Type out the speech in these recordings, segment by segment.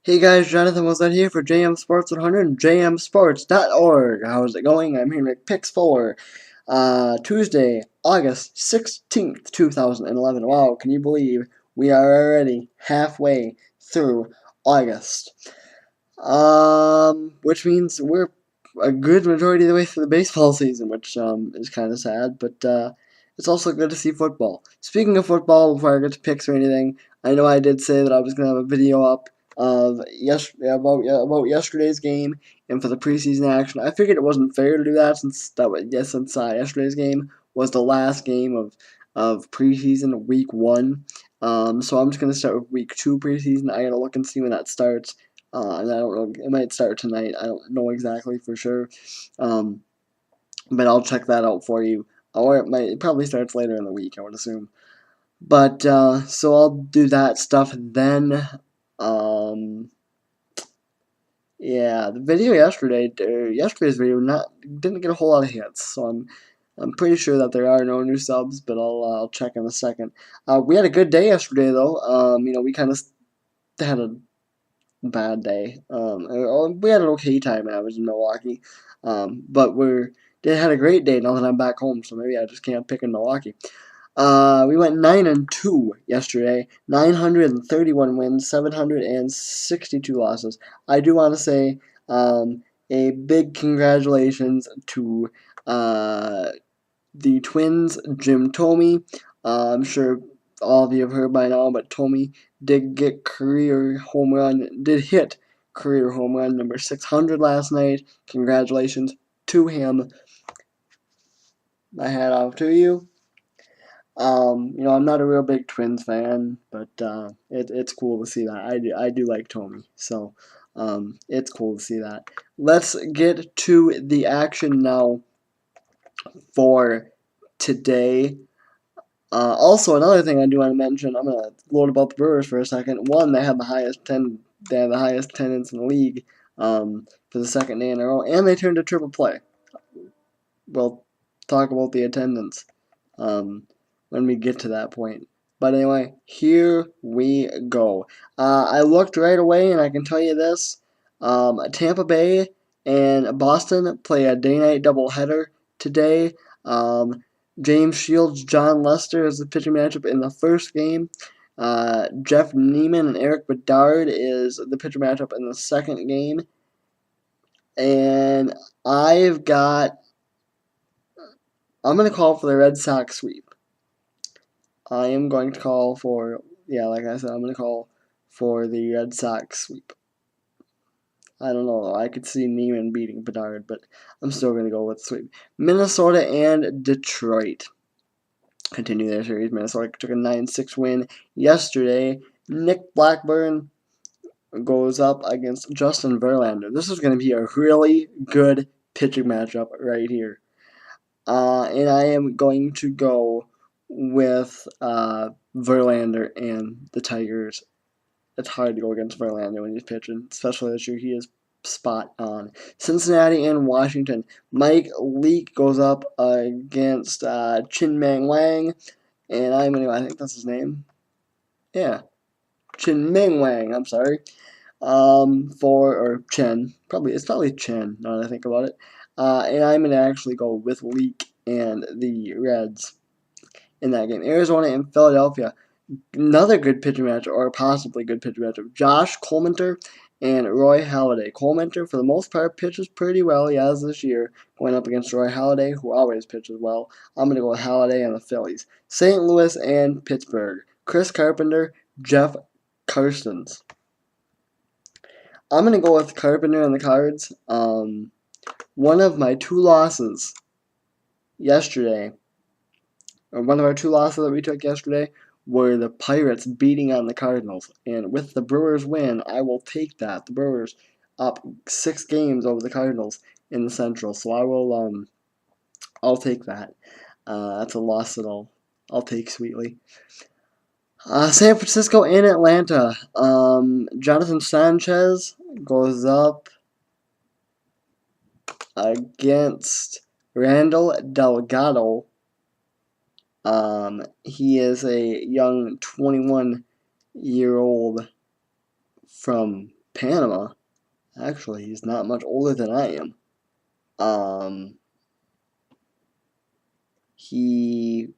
Hey guys, Jonathan Wilson here for JM Sports 100 and jmsports.org. How's it going? I'm here with picks for Tuesday, August 16th, 2011. Wow, can you believe we are already halfway through August? Which means we're a good majority of the way through the baseball season, which is kind of sad, but it's also good to see football. Speaking of football, before I get to picks or anything, I know I did say that I was gonna have a video up of about yesterday's game and for the preseason action. I figured it wasn't fair to do that since yesterday's game was the last game of preseason week 1. So I'm just gonna start with week 2 preseason. I gotta look and see when that starts. And I don't know, it might start tonight. I don't know exactly for sure. But I'll check that out for you. Or it probably starts later in the week, I would assume. But so I'll do that stuff then. Um, yeah, the video yesterday's video didn't get a whole lot of hits, so I'm pretty sure that there are no new subs, but I'll check in a second. We had a good day yesterday though. We kind of had a bad day. We had an okay time average in Milwaukee, but they had a great day now that I'm back home, so maybe I just can't pick in Milwaukee. We went 9-2 yesterday, 931 wins, 762 losses. I do want to say a big congratulations to the Twins, Jim Thome. I'm sure all of you have heard by now, but Thome did hit career home run number 600 last night. Congratulations to him. My hat off to you. I'm not a real big Twins fan, but it's cool to see that. I do like Thome, so it's cool to see that. Let's get to the action now for today. Also, another thing I do want to mention, I'm gonna load about the Brewers for a second. One, they have the highest attendance in the league for the second day in a row, and they turned a triple play. We'll talk about the attendance when we get to that point. But anyway, here we go. I looked right away, and I can tell you this: Tampa Bay and Boston play a day-night doubleheader today. James Shields, John Lester is the pitching matchup in the first game. Jeff Neiman and Eric Bedard is the pitcher matchup in the second game. And I'm going to call for the Red Sox sweep. I am going to call for, like I said, I'm going to call for the Red Sox sweep. I don't know. I could see Neiman beating Bedard, but I'm still going to go with sweep. Minnesota and Detroit continue their series. Minnesota took a 9-6 win yesterday. Nick Blackburn goes up against Justin Verlander. This is going to be a really good pitching matchup right here. And I am going to go with Verlander and the Tigers. It's hard to go against Verlander when he's pitching, especially this year. He is spot on. Cincinnati and Washington. Mike Leake goes up against Chin-Meng Wang, and I think that's his name. Yeah, Chin-Meng Wang. I'm sorry. Or Chen. It's probably Chen. Now that I think about it. And I'm gonna actually go with Leake and the Reds in that game. Arizona and Philadelphia. Another good pitcher matchup, or possibly good pitcher matchup. Josh Collmenter and Roy Halladay. Collmenter, for the most part, pitches pretty well. He has this year, going up against Roy Halladay, who always pitches well. I'm going to go with Halladay and the Phillies. St. Louis and Pittsburgh. Chris Carpenter, Jeff Karstens. I'm going to go with Carpenter and the Cards. One of my two losses yesterday, or one of our two losses that we took yesterday, were the Pirates beating on the Cardinals. And with the Brewers win, I will take that. The Brewers up 6 games over the Cardinals in the Central. So I'll take that. That's a loss that I'll take sweetly. San Francisco and Atlanta. Jonathan Sanchez goes up against Randall Delgado. He is a young 21-year-old from Panama. Actually, he's not much older than I am. He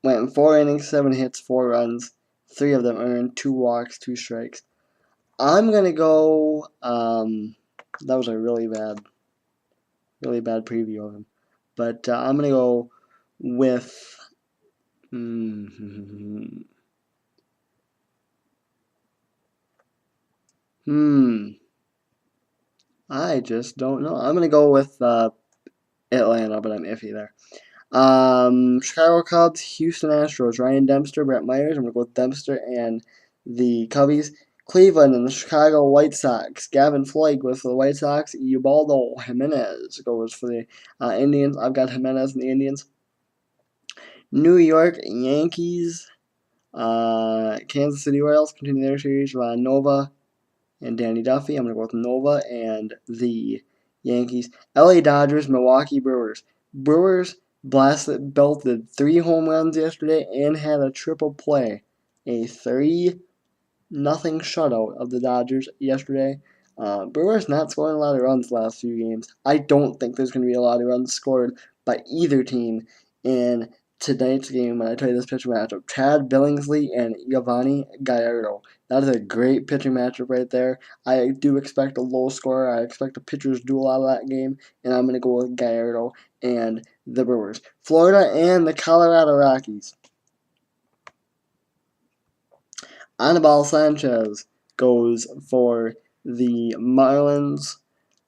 went in 4 innings, 7 hits, 4 runs, 3 of them earned, 2 walks, 2 strikes. I'm gonna go. That was a really bad preview of him, but I'm gonna go with. I just don't know. I'm gonna go with Atlanta, but I'm iffy there. Chicago Cubs, Houston Astros, Ryan Dempster, Brett Myers. I'm going to go with Dempster and the Cubbies. Cleveland and the Chicago White Sox. Gavin Floyd goes for the White Sox. Ubaldo Jimenez goes for the Indians. I've got Jimenez and the Indians. New York Yankees. Kansas City Royals continue their series. Nova and Danny Duffy. I'm going to go with Nova and the Yankees. LA Dodgers, Milwaukee Brewers. Brewers belted 3 home runs yesterday and had a triple play. A 3-0 shutout of the Dodgers yesterday. Brewers not scoring a lot of runs the last few games. I don't think there's going to be a lot of runs scored by either team in tonight's game when I tell you this pitching matchup. Chad Billingsley and Giovanni Gallardo. That is a great pitching matchup right there. I do expect a low score. I expect the pitchers to do a lot of that game, and I'm going to go with Gallardo and the Brewers. Florida and the Colorado Rockies. Anibal Sanchez goes for the Marlins.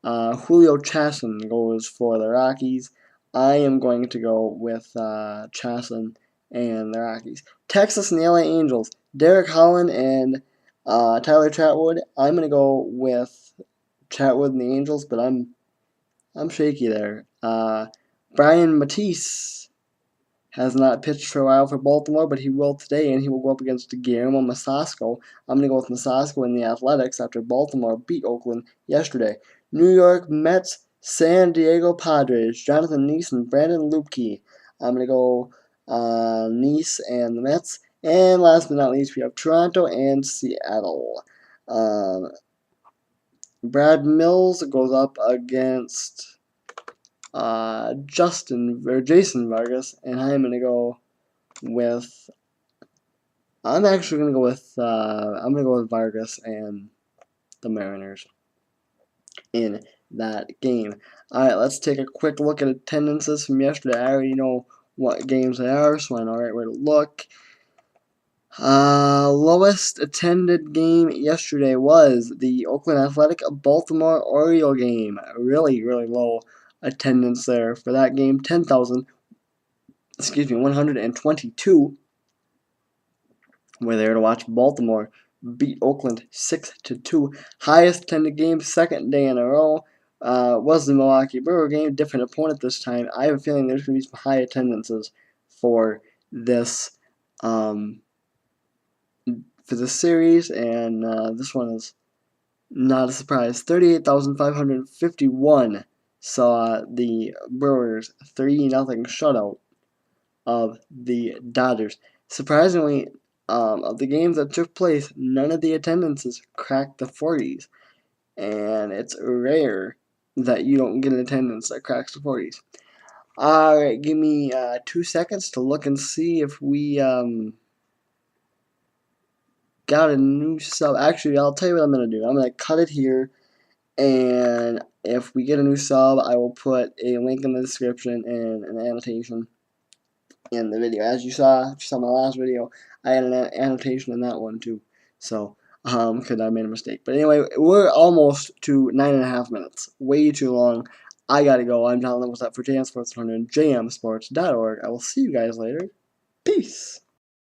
Julio Chasson goes for the Rockies. I am going to go with Chasson and the Rockies. Texas and the LA Angels. Derek Holland and Tyler Chatwood. I'm going to go with Chatwood and the Angels, but I'm shaky there. Brian Matisse has not pitched for a while for Baltimore, but he will today, and he will go up against Guillermo Masasco. I'm going to go with Masasco in the Athletics after Baltimore beat Oakland yesterday. New York Mets, San Diego Padres, Jonathan Neese and Brandon Lupke. I'm going to go Neese and the Mets. And last but not least, we have Toronto and Seattle. Brad Mills goes up against Jason Vargas, and I'm gonna go with. I'm actually gonna go with. I'm gonna go with Vargas and the Mariners in that game. All right, let's take a quick look at attendances from yesterday. I already know what games they are, so I know right where to look. Lowest attended game yesterday was the Oakland Athletic Baltimore Oriole game. Really, really low attendance there for that game. 122 were there to watch Baltimore beat Oakland 6-2. Highest attended game, second day in a row, was the Milwaukee Brewer game. Different opponent this time. I have a feeling there's going to be some high attendances for this series, and this one is not a surprise. 38,551 saw the Brewers 3-0 shutout of the Dodgers. Surprisingly, of the games that took place, none of the attendances cracked the 40s, and it's rare that you don't get an attendance that cracks the 40s. Alright, give me 2 seconds to look and see if we got a new sub. Actually, I'll tell you what I'm going to do. I'm going to cut it here, and if we get a new sub, I will put a link in the description and an annotation in the video. As you saw my last video, I had an annotation in that one too. So, because I made a mistake. But anyway, we're almost to 9.5 minutes. Way too long. I gotta go. I'm John Level's up for JM Sports 100, jmsports.org. I will see you guys later. Peace.